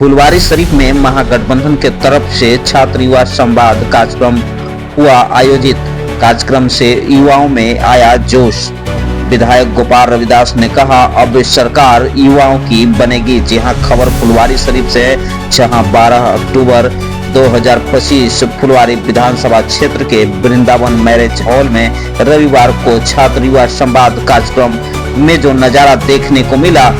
फुलवारीशरीफ में महागठबंधन के तरफ से छात्र युवा संवाद कार्यक्रम हुआ आयोजित। कार्यक्रम से युवाओं में आया जोश। विधायक गोपाल रविदास ने कहा, अब सरकार युवाओं की बनेगी। जी हां, खबर फुलवारीशरीफ से, जहां 12 अक्टूबर 2025 फुलवारी विधानसभा क्षेत्र के वृंदावन मैरिज हॉल में रविवार को छात्र युवा संवाद कार्यक्रम में जो नजारा देखने को मिला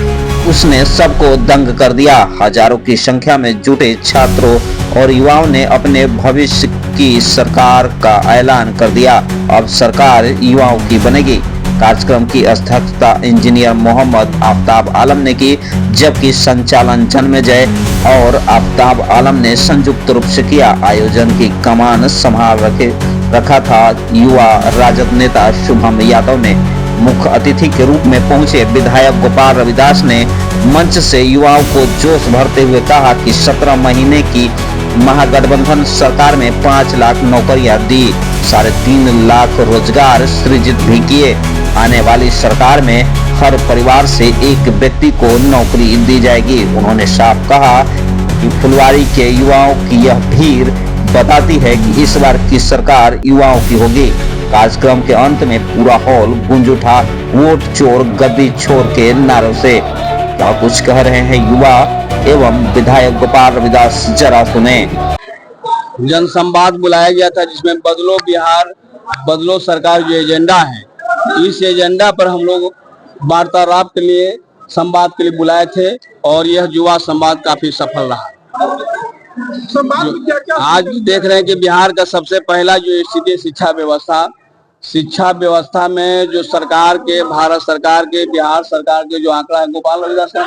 उसने सबको दंग कर दिया। हजारों की संख्या में जुटे छात्रों और युवाओं ने अपने भविष्य की सरकार का ऐलान कर दिया। अब सरकार युवाओं की बनेगी। कार्यक्रम की अध्यक्षता इंजीनियर मोहम्मद आफ्ताब आलम ने की, जबकि संचालन जन्मेजय और आफ्ताब आलम ने संयुक्त रूप से किया। आयोजन की कमान संभाल रखा था युवा राजद नेता शुभम यादव ने। मुख्य अतिथि के रूप में पहुंचे विधायक गोपाल रविदास ने मंच से युवाओं को जोश भरते हुए कहा कि 17 महीने की महागठबंधन सरकार में 5 लाख नौकरियां दी, 3.5 लाख रोजगार सृजित भी किए। आने वाली सरकार में हर परिवार से एक व्यक्ति को नौकरी दी जाएगी। उन्होंने साफ कहा कि फुलवारी के युवाओं की यह भीड़ बताती है कि इस बार की सरकार युवाओं की होगी। कार्यक्रम के अंत में पूरा हॉल गूंज उठा वोट चोर गद्दी छोर के नारों से। क्या कुछ कह रहे हैं युवा एवं विधायक गोपाल रविदास, जरा सुने। जनसंवाद बुलाया गया था जिसमें बदलो बिहार बदलो सरकार जो एजेंडा है, इस एजेंडा पर हम लोग वार्तालाप के लिए संवाद के लिए बुलाए थे और यह युवा संवाद काफी सफल रहा। आज देख रहे हैं कि बिहार का सबसे पहला जो स्थिति शिक्षा व्यवस्था में जो सरकार के, भारत सरकार के, बिहार सरकार के जो आंकड़ा है, गोपाल रविदास का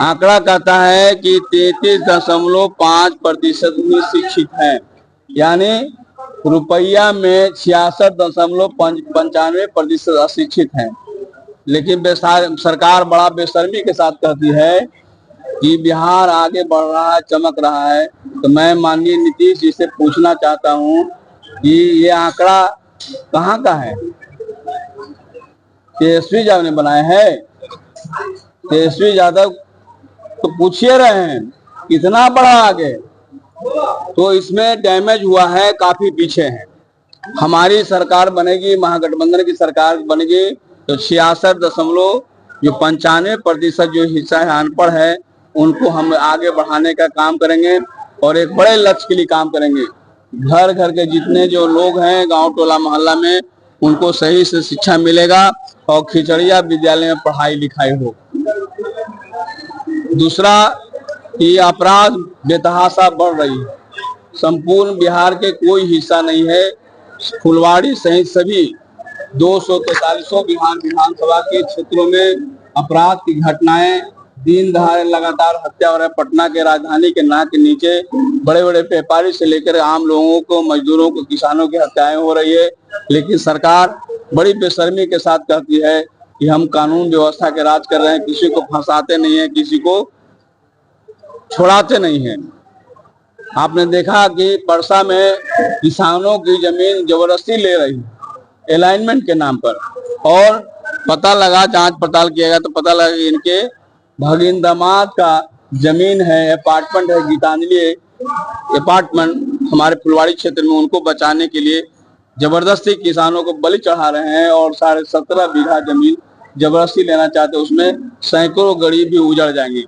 आंकड़ा कहता है कि 33.5% ही शिक्षित हैं, यानी रुपया में 66.95% अशिक्षित हैं। लेकिन सरकार बड़ा बेशर्मी के साथ कहती है कि बिहार आगे बढ़ रहा है, चमक रहा है। तो मैं माननीय नीतीश जी से पूछना चाहता हूं कि ये आंकड़ा कहाँ का है? तेजस्वी यादव ने बनाया है? तेजस्वी यादव तो पूछिए रहे हैं कितना बड़ा आगे, तो इसमें डैमेज हुआ है, काफी पीछे है। हमारी सरकार बनेगी, महागठबंधन की सरकार बनेगी तो 96.95% जो हिस्सा है अनपढ़ है, उनको हम आगे बढ़ाने का काम करेंगे और एक बड़े लक्ष्य के लिए काम करेंगे। घर घर के जितने जो लोग हैं गांव टोला मोहल्ला में, उनको सही से शिक्षा मिलेगा और खिचड़िया विद्यालय में पढ़ाई लिखाई हो। दूसरा, ये अपराध बेतहाशा बढ़ रही है। संपूर्ण बिहार के कोई हिस्सा नहीं है, फुलवारी सहित सभी 243 बिहार विधानसभा के क्षेत्रों में अपराध की घटनाएं दिन दहाड़े लगातार हत्या हो रहा है। पटना के राजधानी के नाक के नीचे बड़े बड़े व्यापारी से लेकर आम लोगों को, मजदूरों को, किसानों की हत्याएं हो रही है। लेकिन सरकार बड़ी बेशर्मी के साथ कहती है कि हम कानून व्यवस्था के राज कर रहे हैं, किसी को फंसाते नहीं है, किसी को छोड़ाते नहीं है। आपने देखा कि परसा में किसानों की जमीन जबरदस्ती ले रही है अलाइनमेंट के नाम पर, और पता लगा, जांच पड़ताल किया गया तो पता लगा कि इनके भगिन दामाद का जमीन है, अपार्टमेंट है, गीतांजलि अपार्टमेंट हमारे फुलवारी क्षेत्र में। उनको बचाने के लिए जबरदस्ती किसानों को बलि चढ़ा रहे हैं और 17.5 बीघा जमीन जबरदस्ती लेना चाहते हैं। उसमें सैकड़ों गरीब भी उजड़ जाएंगे,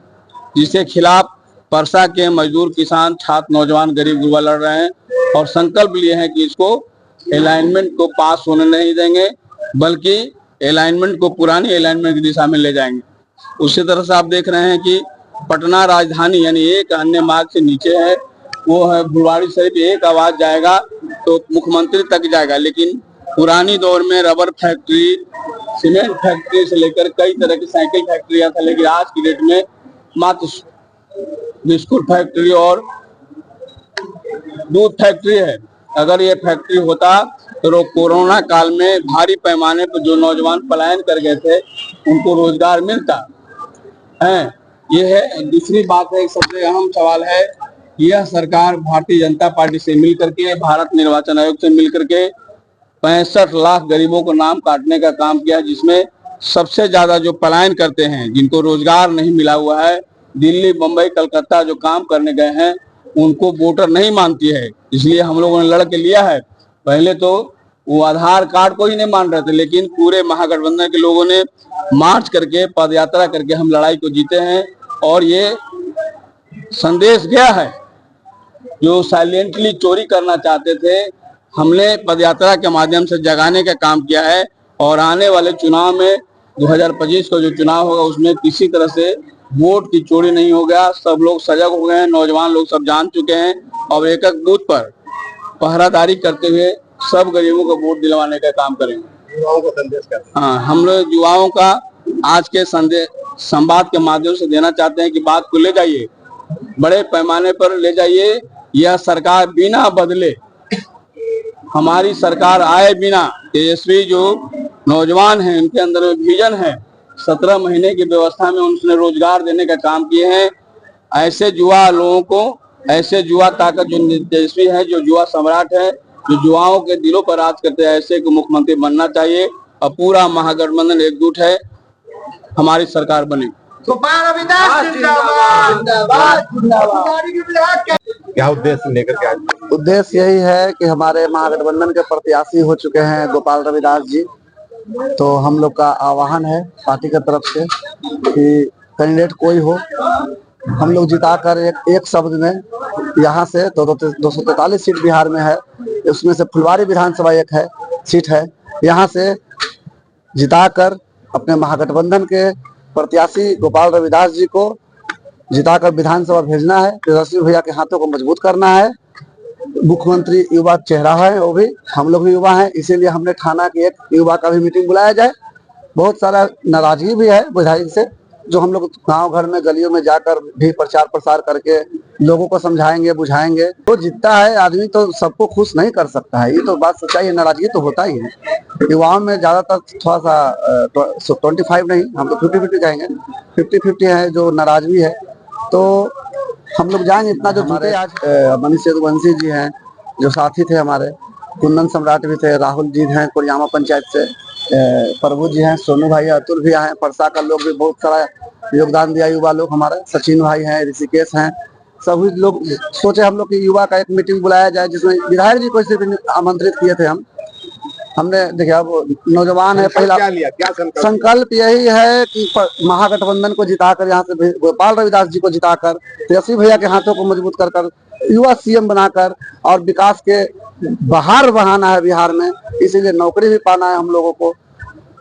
जिसके खिलाफ परसा के मजदूर, किसान, छात्र, नौजवान, गरीब गुरबा लड़ रहे हैं और संकल्प लिए हैं कि इसको अलाइनमेंट को पास होने नहीं देंगे, बल्कि अलाइनमेंट को पुरानी अलाइनमेंट की दिशा में ले जाएंगे। उसी तरह से आप देख रहे हैं कि पटना राजधानी यानी एक अन्य मार्ग से नीचे है, वो है फुलवारीशरीफ। एक आवाज जाएगा तो मुख्यमंत्री तक जाएगा। लेकिन पुरानी दौर में रबर फैक्ट्री, सीमेंट फैक्ट्री से लेकर कई तरह की साइकिल फैक्ट्रियां था, लेकिन आज की डेट में मात्र बिस्कुट फैक्ट्री और दूध फैक्ट्री है। अगर ये फैक्ट्री होता तो कोरोना काल में भारी पैमाने पर जो नौजवान पलायन कर गए थे उनको रोजगार मिलता है। ये है। दूसरी बात है, सबसे अहम सवाल है, यह सरकार भारतीय जनता पार्टी से मिलकर के, भारत निर्वाचन आयोग से मिलकर के 65 लाख गरीबों को नाम काटने का काम किया, जिसमें सबसे ज्यादा जो पलायन करते हैं, जिनको रोजगार नहीं मिला हुआ है, दिल्ली, मुंबई, कलकत्ता जो काम करने गए हैं उनको वोटर नहीं मानती है। इसलिए हम लोगों ने लड़ के लिया है। पहले तो वो आधार कार्ड को ही नहीं मान रहे थे, लेकिन पूरे महागठबंधन के लोगों ने मार्च करके, पद यात्रा करके हम लड़ाई को जीते हैं। और ये संदेश गया है, जो साइलेंटली चोरी करना चाहते थे, हमने पदयात्रा के माध्यम से जगाने का काम किया है। और आने वाले चुनाव में 2025 का जो चुनाव होगा उसमें किसी तरह से वोट की चोरी नहीं होगा। सब लोग सजग हो गए हैं, नौजवान लोग सब जान चुके हैं और एक एक बूथ पर पहरादारी करते हुए सब गरीबों को वोट दिलवाने का काम करेंगे। युवाओं को संदेश क्या? हाँ, हम लोग युवाओं का आज के संवाद के माध्यम से देना चाहते हैं कि बात को ले जाइए, बड़े पैमाने पर ले जाइए। यह सरकार बिना बदले, हमारी सरकार आए बिना, तेजस्वी जो नौजवान हैं उनके अंदर में विजन है। 17 महीने की व्यवस्था में उन्होंने रोजगार देने का काम किए हैं। ऐसे युवा लोगों को, ऐसे युवा ताकत जो तेजस्वी है, जो युवा सम्राट है, जो युवाओं के दिलों पर राज करते हैं, ऐसे को मुख्यमंत्री बनना चाहिए। और पूरा महागठबंधन एकजुट है, हमारी सरकार बने। क्या उद्देश्य लेकर के आए? उद्देश्य यही है कि हमारे महागठबंधन के प्रत्याशी हो चुके हैं गोपाल रविदास जी, तो हम लोग का आह्वान है पार्टी की तरफ से कि कैंडिडेट कोई हो, हम लोग जिताकर एक शब्द में यहाँ से 243 सीट बिहार में है, उसमें से फुलवारी विधानसभा एक है सीट है, यहाँ से जिताकर अपने महागठबंधन के प्रत्याशी गोपाल रविदास जी को जिताकर विधानसभा भेजना है। तेजस्वी भैया के हाथों को मजबूत करना है। मुख्यमंत्री युवा चेहरा है, वो भी हम लोग भी युवा हैं, इसीलिए हमने ठाना की एक युवा का भी मीटिंग बुलाया जाए। बहुत सारा नाराजगी भी है विधायक से, जो हम लोग गांव घर में गलियों में जाकर भी प्रचार प्रसार करके लोगों को समझाएंगे, बुझाएंगे। तो जीतता है आदमी तो सबको खुश नहीं कर सकता है, ये तो बात सच्चाई है। नाराजगी तो होता ही है युवाओं में, ज्यादातर थोड़ा सा 25 नहीं, हम तो 50-50 कहेंगे, 50-50 है जो नाराजगी है। तो हम लोग जाएंगे इतना जो जीते। आज मनीष यदुवंशी जी हैं जो साथी थे हमारे, कुंदन सम्राट भी थे, राहुल जी हैं कोरियामा पंचायत से, प्रभु जी हैं, सोनू भाई, अतुल भी आए, परसा का लोग भी बहुत सारा योगदान दिया, युवा लोग हमारे, सचिन भाई हैं, ऋषिकेश हैं, सभी लोग सोचे हम लोग की युवा का एक मीटिंग बुलाया जाए, जिसमें विधायक जी को सिर्फ आमंत्रित किए थे हमने देखा वो नौजवान है। पहला क्या संकल्प यही है कि महागठबंधन को जिताकर, यहाँ से गोपाल रविदास जी को जिताकर, तेजस्वी भैया के हाथों को मजबूत कर युवा सीएम बनाकर और विकास के बहार बहाना है बिहार में। इसीलिए नौकरी भी पाना है हम लोगों को।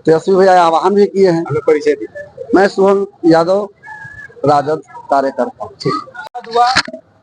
तेजस्वी भैया आह्वान भी किए हैं। परिचय दी। मैं शुभम यादव, राजद कार्यकर्ता।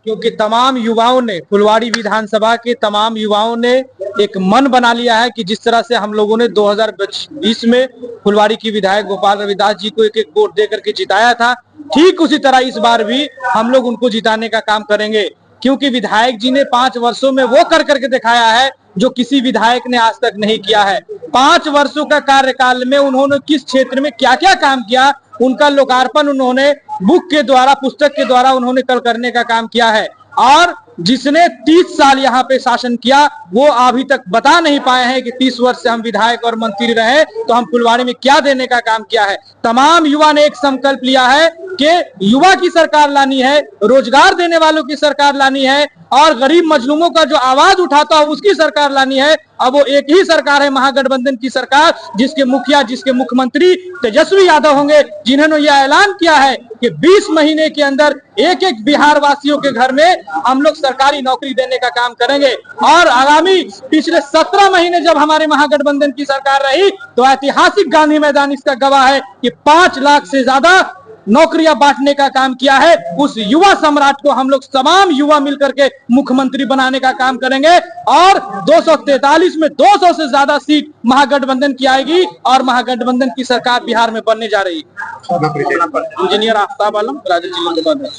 क्योंकि तमाम युवाओं ने, फुलवाड़ी विधानसभा के तमाम युवाओं ने एक मन बना लिया है कि जिस तरह से हम लोगों ने 2020 में फुलवाड़ी की विधायक गोपाल रविदास जी को एक वोट दे करके जिताया था, ठीक उसी तरह इस बार भी हम लोग उनको जिताने का काम करेंगे। क्योंकि विधायक जी ने 5 वर्षों में वो कर करके दिखाया है जो किसी विधायक ने आज तक नहीं किया है। 5 वर्षों का कार्यकाल में उन्होंने किस क्षेत्र में क्या क्या काम किया, उनका लोकार्पण उन्होंने बुक के द्वारा, पुस्तक के द्वारा उन्होंने कल करने का काम किया है। और जिसने 30 साल यहाँ पे शासन किया वो अभी तक बता नहीं पाए हैं कि 30 वर्ष से हम विधायक और मंत्री रहे तो हम फुलवाड़ी में क्या देने का काम किया है। तमाम युवा ने एक संकल्प लिया है कि युवा की सरकार लानी है, रोजगार देने वालों की सरकार लानी है और गरीब मजलूमों का जो आवाज उठाता है उसकी सरकार लानी है। अब वो एक ही सरकार है, महागठबंधन की सरकार, जिसके मुखिया, जिसके मुख्यमंत्री तेजस्वी यादव होंगे, जिन्होंने यह ऐलान किया है कि 20 महीने के अंदर एक एक बिहार वासियों के घर में हम लोग सरकारी नौकरी देने का काम करेंगे। और आगामी पिछले 17 महीने जब हमारे महागठबंधन की सरकार रही तो ऐतिहासिक गांधी मैदान इसका गवाह है कि 5 लाख से ज्यादा नौकरियां बांटने का काम किया है। उस युवा सम्राट को हम लोग तमाम युवा मिलकर के मुख्यमंत्री बनाने का काम करेंगे और 243 में 200 से ज्यादा सीट महागठबंधन की आएगी और महागठबंधन की सरकार बिहार में बनने जा रही है। इंजीनियर आफ्ताब आलम, राजद जिला।